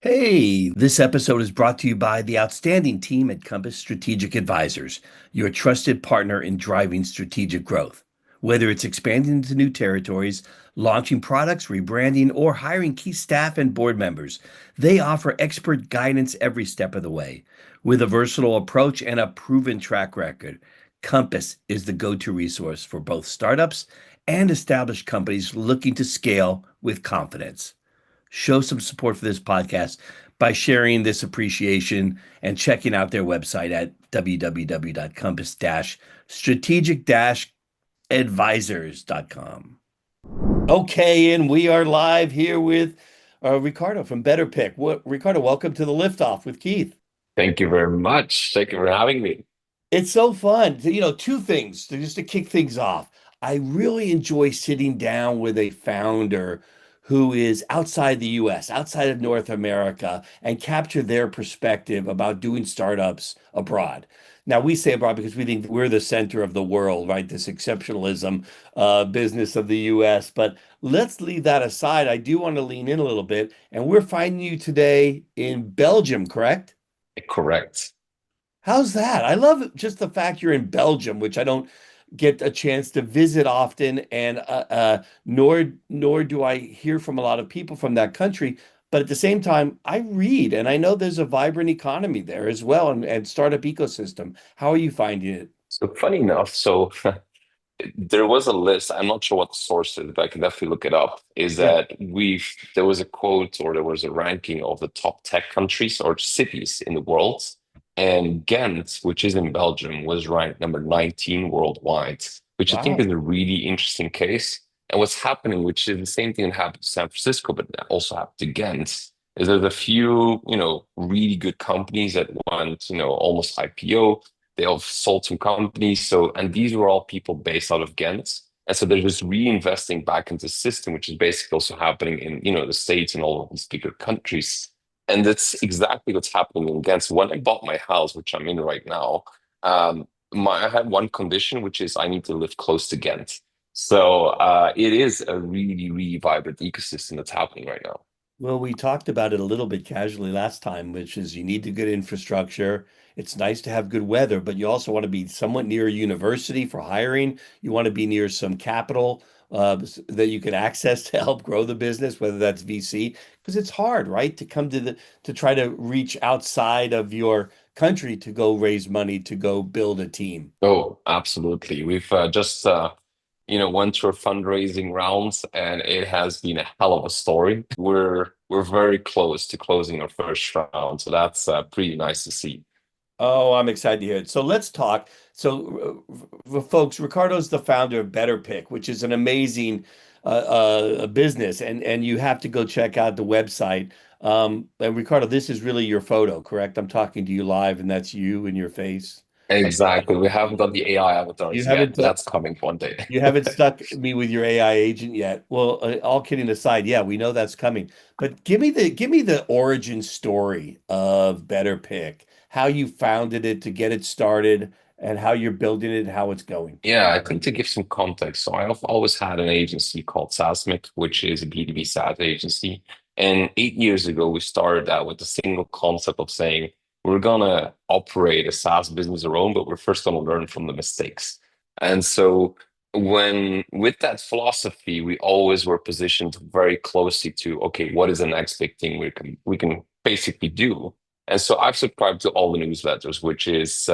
Hey, this episode is brought to you by the outstanding team at Compass Strategic Advisors, your trusted partner in driving strategic growth. Whether it's expanding into new territories, launching products, rebranding, or hiring key staff and board members, they offer expert guidance every step of the way. With a versatile approach and a proven track record, Compass is the go-to resource for both startups and established companies looking to scale with confidence. Show some support for this podcast by sharing this appreciation and checking out their website at www.compass-strategic-advisors.com. Okay, and we are live here with Ricardo from BetterPic. Ricardo, welcome to the Liftoff with Keith. Thank you very much. Thank you for having me. It's so fun. Two things just to kick things off. I really enjoy sitting down with a founder who is outside the US, outside of North America, and capture their perspective about doing startups abroad. Now, we say abroad because we think we're the center of the world, right? This exceptionalism business of the US. But let's leave that aside. I do want to lean in a little bit. And we're finding you today in Belgium, correct? Correct. How's that? I love just the fact you're in Belgium, which I don't get a chance to visit often, and nor do I hear from a lot of people from that country. But at the same time, I read, and I know there's a vibrant economy there as well, and startup ecosystem. How are you finding it? So funny enough, there was a list. I'm not sure what the source is, but I can definitely look it up. Is Yeah. that there was a quote or there was a ranking of the top tech countries or cities in the world, and Ghent, which is in Belgium, was ranked number 19 worldwide, which I think Wow. is a really interesting case. And what's happening, which is the same thing that happened to San Francisco, but that also happened to Ghent, is there's a few, really good companies that went, almost IPO. They have sold some companies. And these were all people based out of Ghent. And so they're just reinvesting back into the system, which is basically also happening in, the States and all of these bigger countries. And that's exactly what's happening in Ghent. So when I bought my house, which I'm in right now, I had one condition, which is I need to live close to Ghent. It is a really, really vibrant ecosystem that's happening right now. Well, we talked about it a little bit casually last time, which is you need the good infrastructure. It's nice to have good weather, but you also want to be somewhat near a university for hiring. You want to be near some capital that you can access to help grow the business, whether that's VC, because it's hard, right, to come to try to reach outside of your country to go raise money to go build a team. Oh, absolutely. We've just went through fundraising rounds, and it has been a hell of a story. We're very close to closing our first round, so that's pretty nice to see. Oh, I'm excited to hear it. So let's talk. Folks, Ricardo's the founder of BetterPic, which is an amazing business, and you have to go check out the website. And Ricardo, this is really your photo, correct? I'm talking to you live, and that's you and your face. And Exactly. We haven't done the AI you avatars yet, haven't but that's coming one day. you haven't stuck me with your AI agent yet. Well, all kidding aside, yeah, we know that's coming. But give me the origin story of Better Pick, how you founded it to get it started, and how you're building it, and how it's going. Yeah, I think to give some context, so I've always had an agency called SaaSmic, which is a B2B SaaS agency. And 8 years ago, we started out with a single concept of saying we're gonna operate a SaaS business our own, but we're first gonna learn from the mistakes. And so when with that philosophy, we always were positioned very closely to, okay, what is the next big thing we can basically do? And so I've subscribed to all the newsletters, which is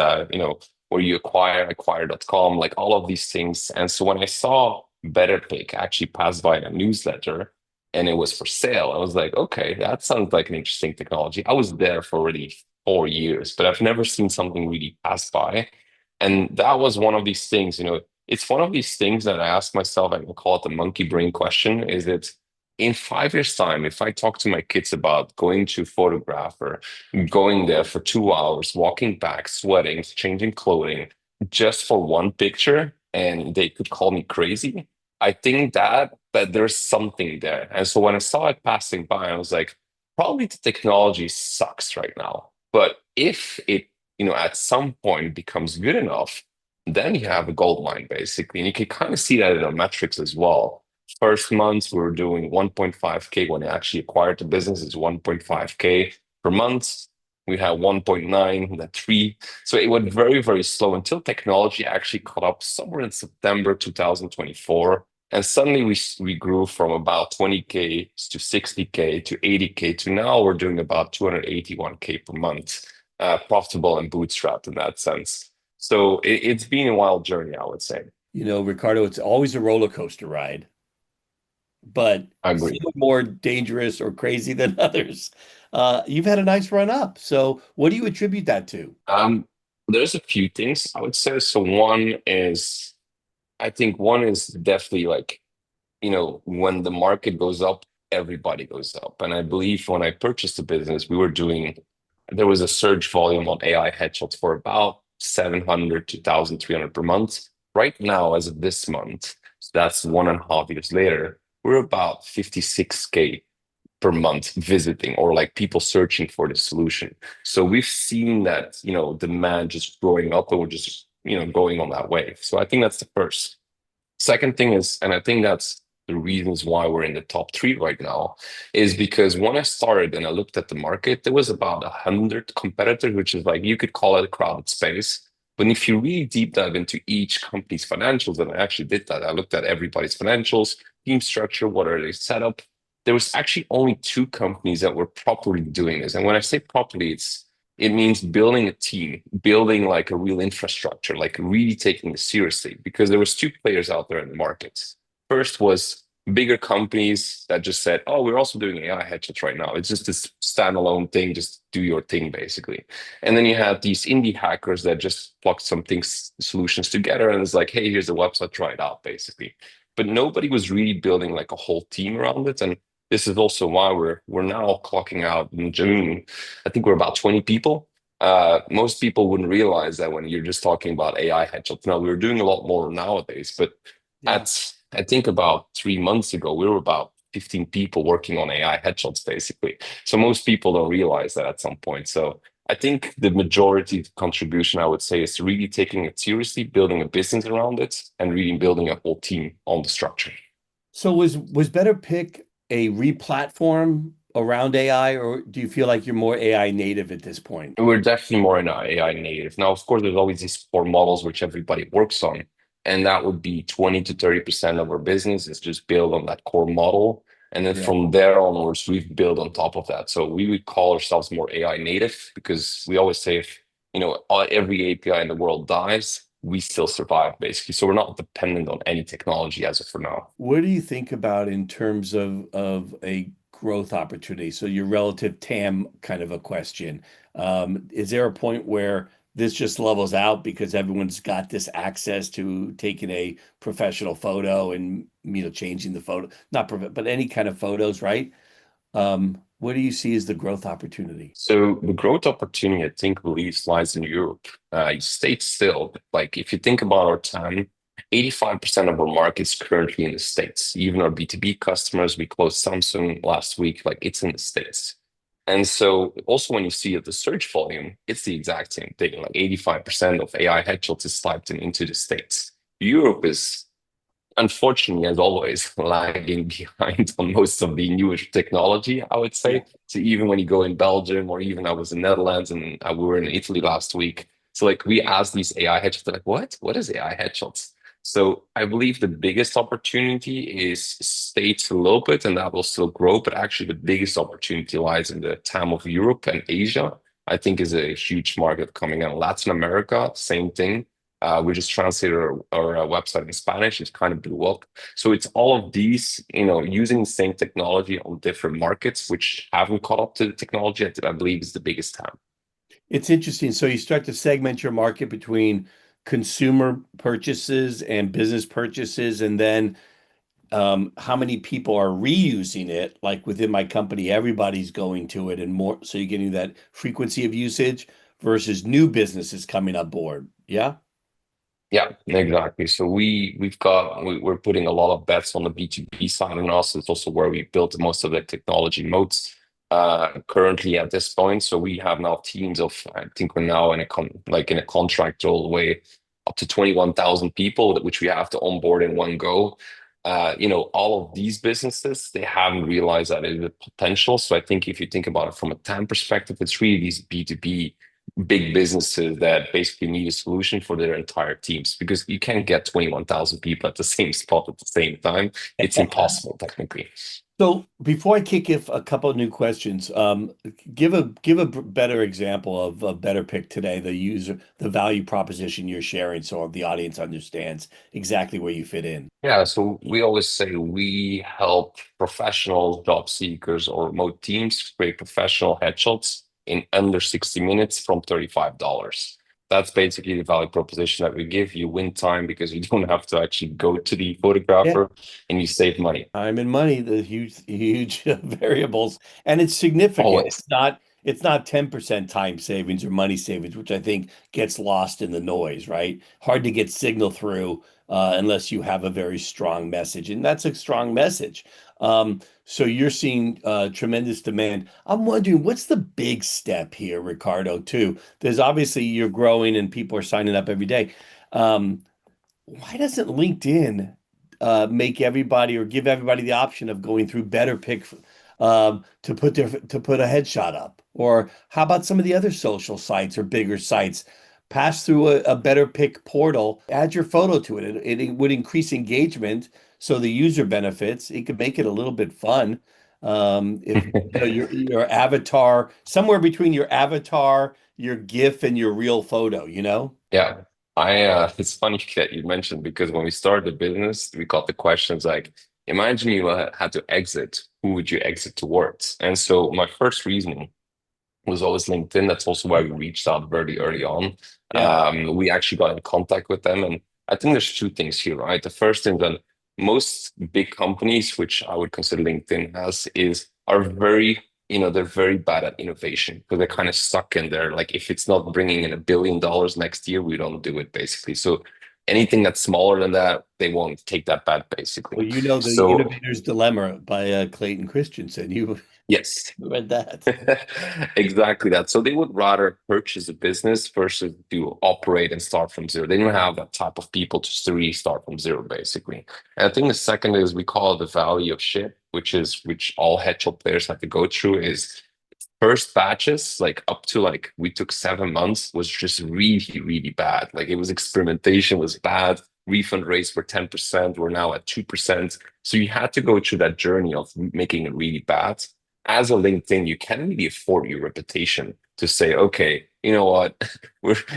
where you acquire.com, like all of these things. And so when I saw BetterPick actually pass by in a newsletter and it was for sale, I was like, okay, that sounds like an interesting technology. I was there for already 4 years, but I've never seen something really pass by. And that was one of these things, it's one of these things that I ask myself, I can call it the monkey brain question, is it in 5 years' time, if I talk to my kids about going to photographer, going there for 2 hours, walking back, sweating, changing clothing, just for one picture, and they could call me crazy. I think that there's something there. And so when I saw it passing by, I was like, probably the technology sucks right now. But if it, at some point becomes good enough, then you have a gold mine basically. And you can kind of see that in our metrics as well. First month, we were doing 1.5K. When I actually acquired the business, it's 1.5K per month. We had 1.9, then 3. So it went very, very slow until technology actually caught up somewhere in September 2024. And suddenly we grew from about 20K to 60K to 80K to now we're doing about 281K per month, profitable and bootstrapped in that sense. So it's been a wild journey, I would say. Ricardo, it's always a roller coaster ride, but I some agree. are more dangerous or crazy than others. You've had a nice run up. So, what do you attribute that to? There's a few things I would say. So I think one is definitely like, when the market goes up, everybody goes up. And I believe when I purchased the business, there was a surge volume on AI headshots for about 700 to 1,300 per month. Right now, as of this month, so that's 1.5 years later, we're about 56K per month visiting or like people searching for the solution. So we've seen that, demand just growing up and we're just, going on that wave. So I think that's the first. Second thing is, and I think that's the reasons why we're in the top three right now, is because when I started and I looked at the market, there was about 100 competitors, which is like you could call it a crowded space. But if you really deep dive into each company's financials, and I actually did that, I looked at everybody's financials, team structure, what are they set up. There was actually only two companies that were properly doing this. And when I say properly, it means building a team, building like a real infrastructure, like really taking it seriously. Because there was two players out there in the market. First was bigger companies that just said, "Oh, we're also doing AI headshots right now. It's just this standalone thing. Just do your thing, basically." And then you had these indie hackers that just plucked some things, solutions together, and it's like, "Hey, here's the website. Try it out," basically. But nobody was really building like a whole team around it, and this is also why we're now clocking out in June. I think we're about 20 people. Most people wouldn't realize that when you're just talking about AI headshots. Now we're doing a lot more nowadays, but Yeah. I think about 3 months ago, we were about 15 people working on AI headshots, basically. So most people don't realize that at some point. So I think the majority of contribution, I would say, is really taking it seriously, building a business around it, and really building a whole team on the structure. So was BetterPic a replatform around AI, or do you feel like you're more AI native at this point? We're definitely more in AI native. Now, of course, there's always these core models which everybody works on. And that would be 20 to 30% of our business is just build on that core model. And then Yeah. from there onwards, we've built on top of that. So we would call ourselves more AI native because we always say if, every API in the world dies, we still survive basically. So we're not dependent on any technology as of for now. What do you think about in terms of a growth opportunity? So your relative TAM kind of a question. Is there a point where this just levels out because everyone's got this access to taking a professional photo and changing the photo, not but any kind of photos, right? What do you see as the growth opportunity? So the growth opportunity, I think, believes lies in Europe. States still, like if you think about our time, 85% of our market is currently in the States. Even our B2B customers, we closed Samsung last week, like it's in the States. And so also when you see the search volume, it's the exact same thing. Like 85% of AI headshots is typed into the States. Europe is unfortunately, as always, lagging behind on most of the newish technology, I would Yeah. say. So even when you go in Belgium, or even I was in Netherlands and we were in Italy last week. So like we asked these AI headshots, they're like, what? What is AI headshots? So I believe the biggest opportunity is states a little bit, and that will still grow. But actually, the biggest opportunity lies in the TAM of Europe and Asia. I think is a huge market coming in. Latin America, same thing. We just translated our website in Spanish. It kind of blew up. So it's all of these, using the same technology on different markets, which haven't caught up to the technology, I believe is the biggest time. It's interesting. So you start to segment your market between consumer purchases and business purchases, and then how many people are reusing it? Like within my company, everybody's going to it and more. So you're getting that frequency of usage versus new businesses coming on board. Yeah. Yeah, exactly. So we're putting a lot of bets on the B2B side, and also it's also where we built most of the technology moats currently at this point. So we have now teams of, I think we're now in a contract all the way up to 21,000 people, which we have to onboard in one go. all of these businesses, they haven't realized that it is a potential. So I think if you think about it from a time perspective, it's really these B2B big businesses that basically need a solution for their entire teams because you can't get 21,000 people at the same spot at the same time. It's impossible technically. So before I kick off a couple of new questions, give a better example of a better pick today, the value proposition you're sharing, so the audience understands exactly where you fit in. Yeah, so we always say we help professional job seekers or remote teams create professional headshots in under 60 minutes from $35. That's basically the value proposition that we give. You win time because you don't have to actually go to the Yeah. photographer and you save money. Time and money, the huge variables, and it's significant. Always. It's not 10% time savings or money savings, which I think gets lost in the noise, right? Hard to get signal through unless you have a very strong message, and that's a strong message. So you're seeing tremendous demand. I'm wondering what's the big step here, Ricardo, too? There's obviously you're growing and people are signing up every day. Um, why doesn't LinkedIn make everybody or give everybody the option of going through BetterPic to put a headshot up? Or how about some of the other social sites or bigger sites? Pass through a BetterPic portal, add your photo to it. It would increase engagement, so the user benefits. It could make it a little bit fun. If your avatar, somewhere between your avatar, your GIF, and your real photo, you know? Yeah. It's funny that you mentioned because when we started the business, we got the questions like, imagine you had to exit, who would you exit towards? And so my first reasoning was always LinkedIn. That's also why we reached out very early on. Yeah. We actually got in contact with them. And I think there's two things here, right? The first thing that most big companies, which I would consider LinkedIn as, are very, they're very bad at innovation because they're kind of stuck in there. Like if it's not bringing in $1 billion next year, we don't do it basically. So anything that's smaller than that, they won't take that bet basically. Well, you know the So Innovator's Dilemma by Clayton Christensen. You yes. read that? Exactly that. So they would rather purchase a business versus to operate and start from zero. They don't have that type of people to restart from zero, basically. And I think the second is we call it the valley of shit, which all headshot players have to go through is first batches, like up to like we took 7 months, was just really, really bad. Like it was experimentation was bad. Refund rates were 10%. We're now at 2%. So you had to go through that journey of making it really bad. As a LinkedIn, you can't really afford your reputation to say, okay, you know what,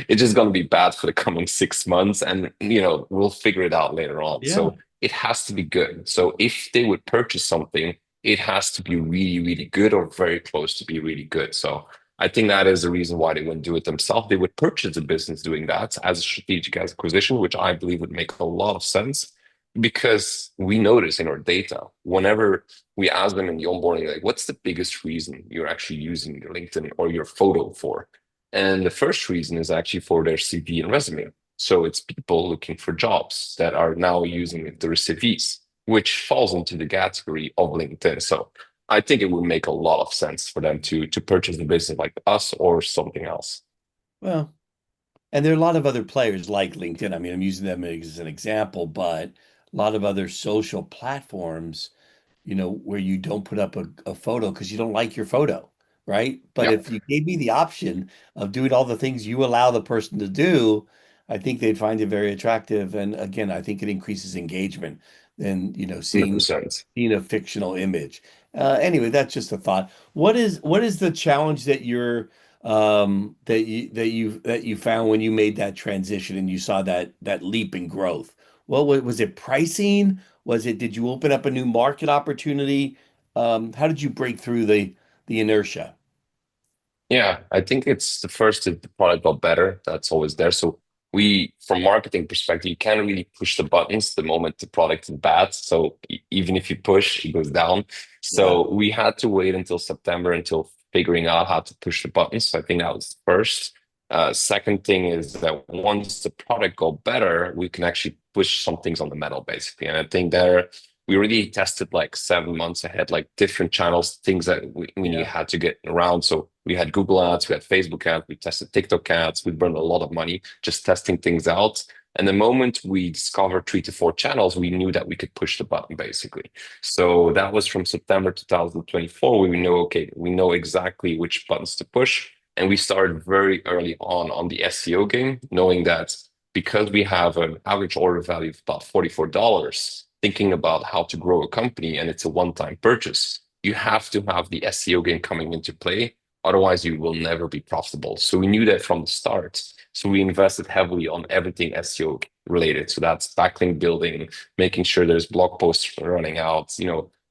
it's just going to be bad for the coming 6 months, and we'll figure it out later on. Yeah. So it has to be good. So if they would purchase something, it has to be really, really good or very close to be really good. So I think that is the reason why they wouldn't do it themselves. They would purchase a business doing that as a strategic acquisition, which I believe would make a lot of sense because we notice in our data whenever we ask them in the onboarding, like, what's the biggest reason you're actually using your LinkedIn or your photo for? And the first reason is actually for their CV and resume. So it's people looking for jobs that are now using their CVs, which falls into the category of LinkedIn. So I think it would make a lot of sense for them to purchase a business like us or something else. Well, and there are a lot of other players like LinkedIn. I mean, I'm using them as an example, but a lot of other social platforms, where you don't put up a photo because you don't like your photo, right? But Yeah, if you gave me the option of doing all the things you allow the person to do, I think they'd find it very attractive. And again, I think it increases engagement than, seeing 100%. seeing a fictional image. Anyway, that's just a thought. What is the challenge that you found when you made that transition and you saw that leap in growth? Well, was it pricing? Did you open up a new market opportunity? How did you break through the inertia? Yeah, I think it's the first if the product got better. That's always there. So from marketing perspective, you can't really push the buttons the moment the product is bad. So even if you push, it goes down. Yeah. So we had to wait until September until figuring out how to push the buttons. So I think that was the first. Second thing is that once the product got better, we can actually push some things on the metal basically. And I think there we already tested like 7 months ahead, like different channels, things that we Yeah. had to get around. So we had Google ads, we had Facebook ads, we tested TikTok ads. We burned a lot of money just testing things out. And the moment we discovered 3 to 4 channels, we knew that we could push the button basically. So that was from September 2024. We know, okay, we know exactly which buttons to push. And we started very early on the SEO game, knowing that because we have an average order value of about $44, thinking about how to grow a company and it's a one-time purchase, you have to have the SEO game coming into play. Otherwise, you will never be profitable. So we knew that from the start. So we invested heavily on everything SEO related. So that's backlink building, making sure there's blog posts running out,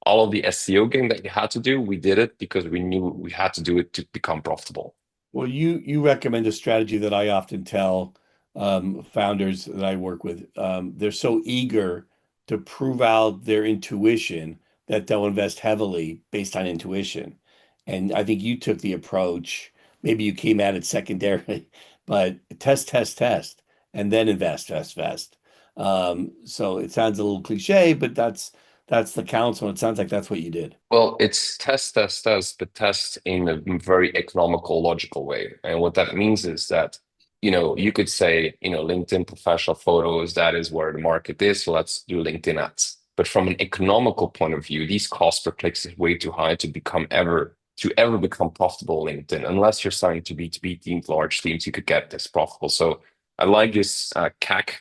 all of the SEO game that you had to do, we did it because we knew we had to do it to become profitable. Well, you recommend a strategy that I often tell founders that I work with. They're so eager to prove out their intuition that they'll invest heavily based on intuition. And I think you took the approach, maybe you came at it secondarily, but test, test, test, and then invest, invest, invest. So it sounds a little cliche, but that's the counsel. It sounds like that's what you did. Well, it's test, test, test, but test in a very economical, logical way. And what that means is that, you could say, LinkedIn professional photos, that is where the market is. So let's do LinkedIn ads. But from an economical point of view, these cost per clicks is way too high to ever become profitable on LinkedIn. Unless you're selling to B2B teams, large teams, you could get this profitable. So I like this CAC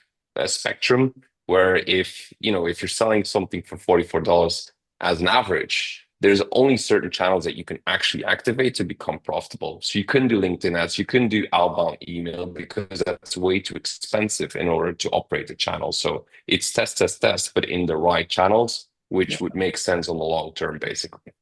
spectrum where if you're selling something for $44 as an average, there's only certain channels that you can actually activate to become profitable. So you couldn't do LinkedIn ads, you couldn't do outbound email because that's way too expensive in order to operate the channel. So it's test, test, test, but in the right channels, which would make sense on the long term, basically.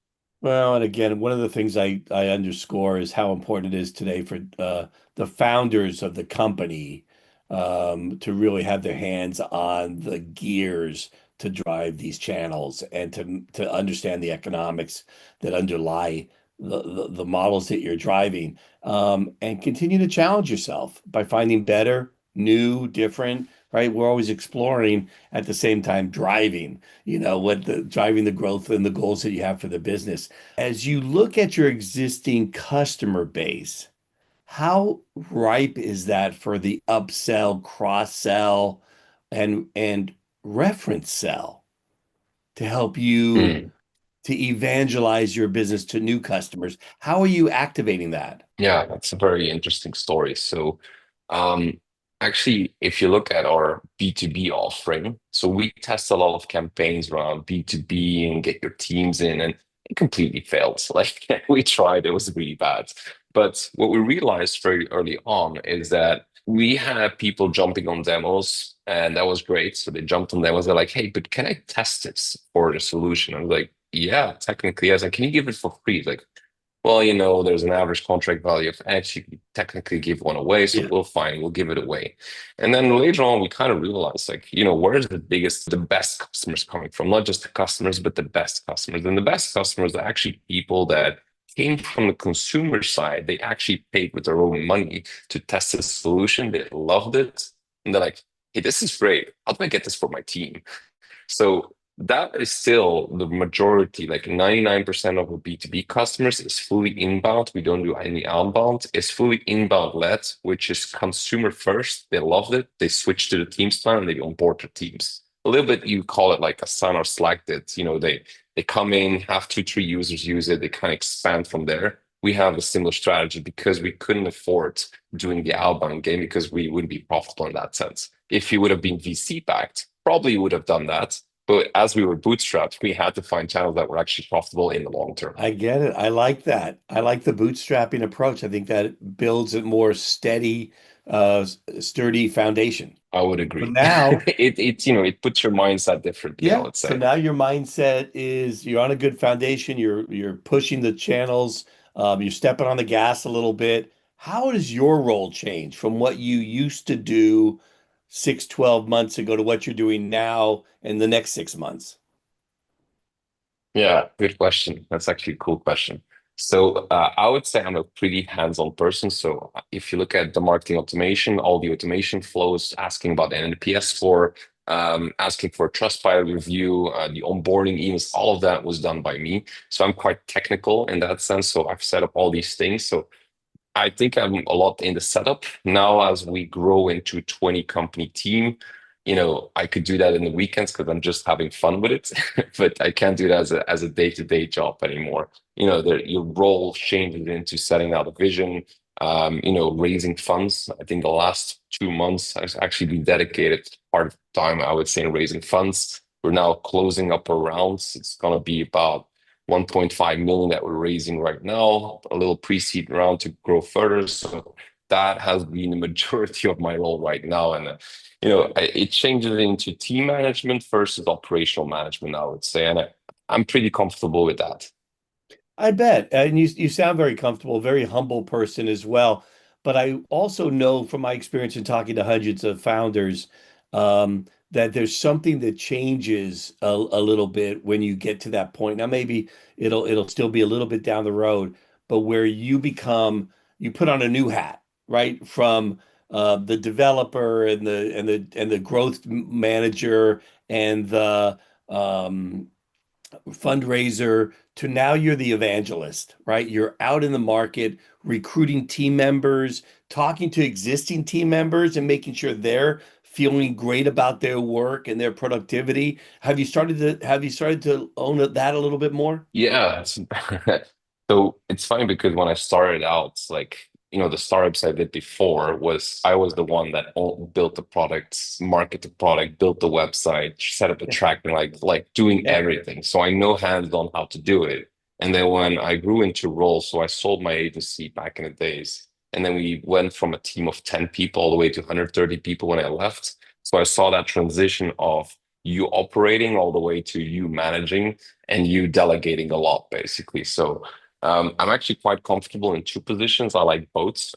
Well, and again, one of the things I underscore is how important it is today for the founders of the company to really have their hands on the gears to drive these channels and to understand the economics that underlie the models that you're driving, and continue to challenge yourself by finding better, new, different, right? We're always exploring at the same time driving, what the driving the growth and the goals that you have for the business. As you look at your existing customer base, how ripe is that for the upsell, cross sell, and reference sell to help you Mm. to evangelize your business to new customers? How are you activating that? Yeah, that's a very interesting story. So, um, actually, if you look at our B2B offering, so we test a lot of campaigns around B2B and get your teams in, and it completely failed. Like we tried, it was really bad. But what we realized very early on is that we had people jumping on demos, and that was great. So they jumped on demos. They're like, "Hey, but can I test this for the solution?" I was like, "Yeah, technically." I was like, "Can you give it for free?" Like, well, there's an average contract value of X. You can technically give one away, so Yeah. we'll fine, we'll give it away. And then later on, we kind of realized, like, where's the best customers coming from? Not just the customers, but the best customers. And the best customers are actually people that came from the consumer side. They actually paid with their own money to test the solution. They loved it. And they're like, hey, this is great. How do I get this for my team? So that is still the majority, like 99% of our B2B customers is fully inbound. We don't do any outbound. It's fully inbound led, which is consumer first. They loved it. They switched to the Teams plan and they onboard their teams. A little bit, you call it like a Sun or Slack that, they come in, have 2, 3 users use it, they kind of expand from there. We have a similar strategy because we couldn't afford doing the outbound game because we wouldn't be profitable in that sense. If you would have been VC backed, probably would have done that. But as we were bootstrapped, we had to find channels that were actually profitable in the long term. I get it. I like that. I like the bootstrapping approach. I think that builds a more steady, sturdy foundation. I would So agree. now, It puts your mindset differently, I yeah. would So say. now your mindset is you're on a good foundation. You're pushing the channels. You're stepping on the gas a little bit. How does your role change from what you used to do 6, 12 months ago to what you're doing now in the next 6 months? Yeah, good question. That's actually a cool question. So I would say I'm a pretty hands-on person. So if you look at the marketing automation, all the automation flows, asking about the NPS score, asking for a Trustpilot review, the onboarding emails, all of that was done by me. So I'm quite technical in that sense. So I've set up all these things. So I think I'm a lot in the setup now as we grow into 20 company team. I could do that in the weekends because I'm just having fun with it, but I can't do that as a day-to-day job anymore. Your role changes into setting out a vision, raising funds. I think the last 2 months has actually been dedicated part of the time, I would say, in raising funds. We're now closing up our rounds. It's gonna be about 1.5 million that we're raising right now, a little pre-seed round to grow further. So that has been the majority of my role right now. And, it changes into team management versus operational management, I would say. And I'm pretty comfortable with that. I bet. And you sound very comfortable, very humble person as well. But I also know from my experience in talking to hundreds of founders, that there's something that changes a little bit when you get to that point. Now, maybe it'll still be a little bit down the road, but where you put on a new hat, right? From the developer and the growth manager and the fundraiser to now you're the evangelist, right? You're out in the market recruiting team members, talking to existing team members and making sure they're feeling great about their work and their productivity. Have you started to own that a little bit more? Yeah. So it's funny because when I started out, like, the startups I did before I was the one that built the products, market the product, built the website, set up the Yeah. tracking, like doing Yeah. everything. So I know hands-on how to do it. And then when I grew into roles, so I sold my agency back in the days. And then we went from a team of 10 people all the way to 130 people when I left. So I saw that transition of you operating all the way to you managing and you delegating a lot, basically. So I'm actually quite comfortable in two positions. I like both.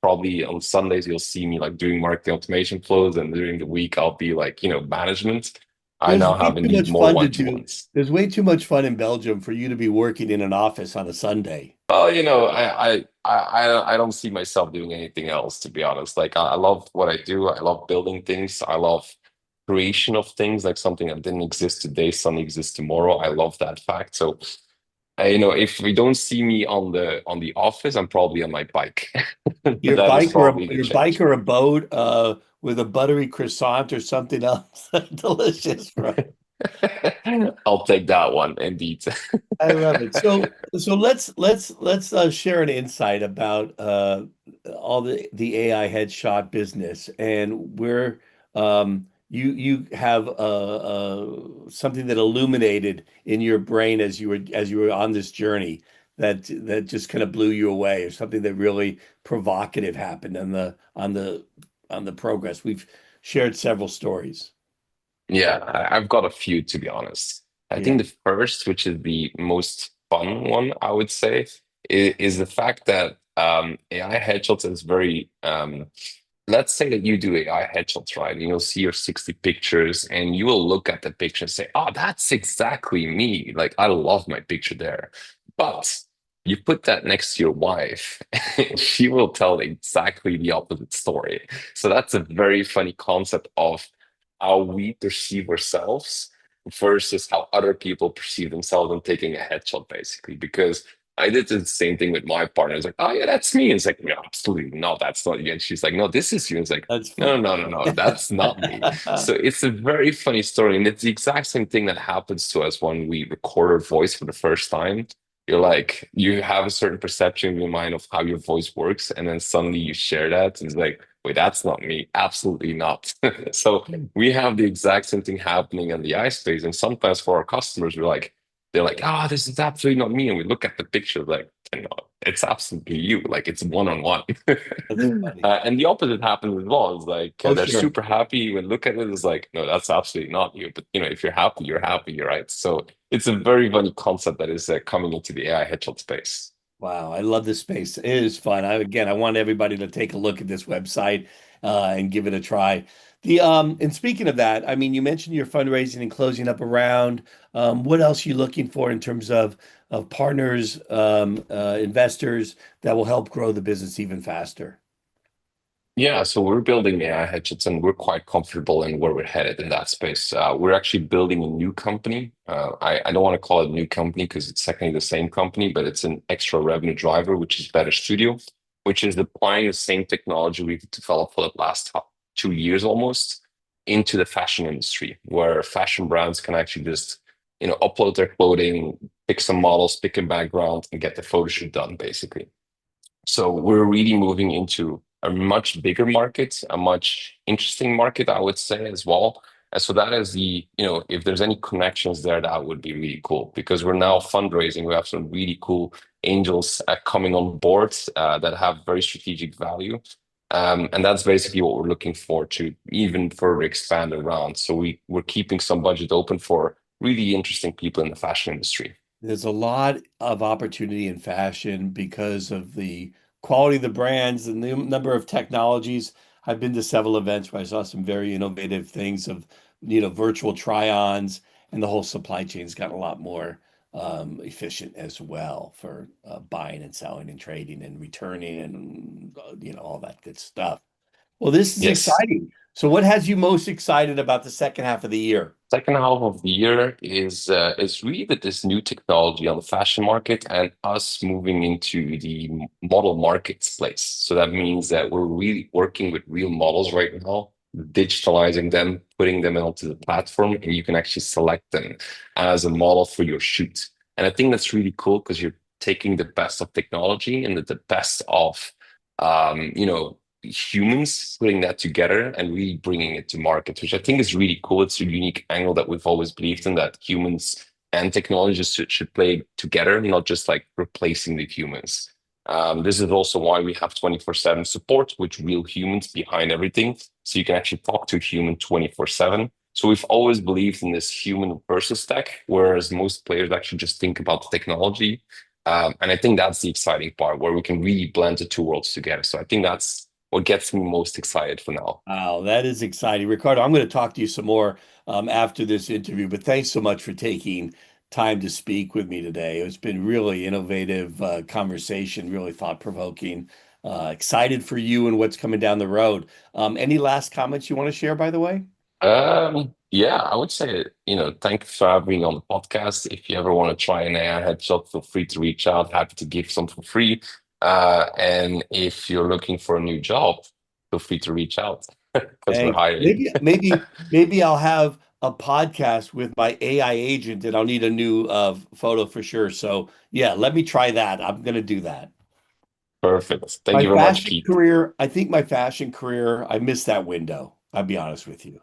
Probably on Sundays you'll see me like doing marketing automation flows, and during the week I'll be like, management. I There's now way have too indeed much more fun to do. one-to-ones. There's way too much fun in Belgium for you to be working in an office on a Sunday. Well, I don't see myself doing anything else, to be honest. Like I love what I do. I love building things. I love creation of things, like something that didn't exist today suddenly exists tomorrow. I love that fact. So if we don't see me on the office, I'm probably on my bike. Your That is bike or probably the your bike change. or a boat with a buttery croissant or something else delicious, right? I'll take that one, indeed. I love it. So let's share an insight about all the AI headshot business and where you have something that illuminated in your brain as you were on this journey that just kind of blew you away, or something that really provocative happened on the progress. We've shared several stories. Yeah, I've got a few, to be honest. I Yeah. think the first, which is the most fun one, I would say, is the fact that AI headshots is very let's say that you do AI headshots, right? And you'll see your 60 pictures and you will look at the picture and say, oh, that's exactly me. Like, I love my picture there. But you put that next to your wife, she will tell exactly the opposite story. So that's a very funny concept of how we perceive ourselves versus how other people perceive themselves when taking a headshot, basically. Because I did the same thing with my partner. It's like, oh yeah, that's me. It's like, no, absolutely not. That's not you. And she's like, no, this is you. It's like, That's no, fun. no, no, no, that's not me. So it's a very funny story, and it's the exact same thing that happens to us when we record our voice for the first time. You're like, you have a certain perception in your mind of how your voice works, and then suddenly you share that, and it's like, wait, that's not me. Absolutely not. So we have the exact same thing happening in the eye space, and sometimes for our customers, they're like, ah, this is absolutely not me. And we look at the picture like, no, it's absolutely you. Like it's one on one. That's funny. And the opposite happens as well. It's like Oh, they're sure. super happy. When look at it, it's like, no, that's absolutely not you. But if you're happy, you're happy, right? So it's a very funny concept that is coming into the AI headshot space. Wow, I love this space. It is fun. I want everybody to take a look at this website and give it a try. And speaking of that, I mean, you mentioned your fundraising and closing up around. What else are you looking for in terms of partners, investors that will help grow the business even faster? Yeah, so we're building AI headshots and we're quite comfortable in where we're headed in that space. We're actually building a new company. I don't want to call it a new company because it's technically the same company, but it's an extra revenue driver, which is Better Studio. which is applying the same technology we've developed for the last 2 years almost into the fashion industry, where fashion brands can actually just, upload their clothing, pick some models, pick a background, and get the photo shoot done, basically. So we're really moving into a much bigger market, a much interesting market, I would say as well. And so that is if there's any connections there, that would be really cool because we're now fundraising. We have some really cool angels coming on board that have very strategic value. And that's basically what we're looking for to even further expand around. So we're keeping some budget open for really interesting people in the fashion industry. There's a lot of opportunity in fashion because of the quality of the brands and the number of technologies. I've been to several events where I saw some very innovative things of, virtual try-ons, and the whole supply chain's gotten a lot more efficient as well for buying and selling and trading and returning and all that good stuff. Well, this is Yes. exciting. So, what has you most excited about the second half of the year? Second half of the year is really with this new technology on the fashion market and us moving into the model marketplace. So that means that we're really working with real models right now, digitalizing them, putting them onto the platform, and you can actually select them as a model for your shoot. And I think that's really cool because you're taking the best of technology and the best of humans, putting that together and really bringing it to market, which I think is really cool. It's a unique angle that we've always believed in, that humans and technologies should play together, not just like replacing the humans. This is also why we have 24/7 support with real humans behind everything. So you can actually talk to a human 24/7. So we've always believed in this human versus tech, whereas most players actually just think about the technology. And I think that's the exciting part where we can really blend the two worlds together. So I think that's what gets me most excited for now. Wow, that is exciting. Ricardo, I'm going to talk to you some more after this interview, but thanks so much for taking time to speak with me today. It's been really innovative conversation, really thought-provoking. Excited for you and what's coming down the road. Any last comments you want to share, by the way? Yeah, I would say, thanks for having me on the podcast. If you ever want to try an AI headshot, feel free to reach out. Happy to give some for free. And if you're looking for a new job, feel free to reach out because we're Thanks. hiring. Maybe I'll have a podcast with my AI agent, and I'll need a new photo for sure. So yeah, let me try that. I'm going to do that. Perfect. Thank My you very much, fashion Keith. career, I think my fashion career, I missed that window. I'll be honest with you.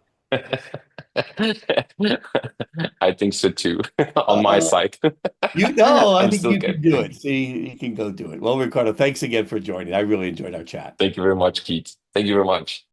I think so too, on my Uh, side. I I'm think still you can do getting. it. See, you can go do it. Well, Ricardo, thanks again for joining. I really enjoyed our chat. Thank you very much, Keith. Thank you very much.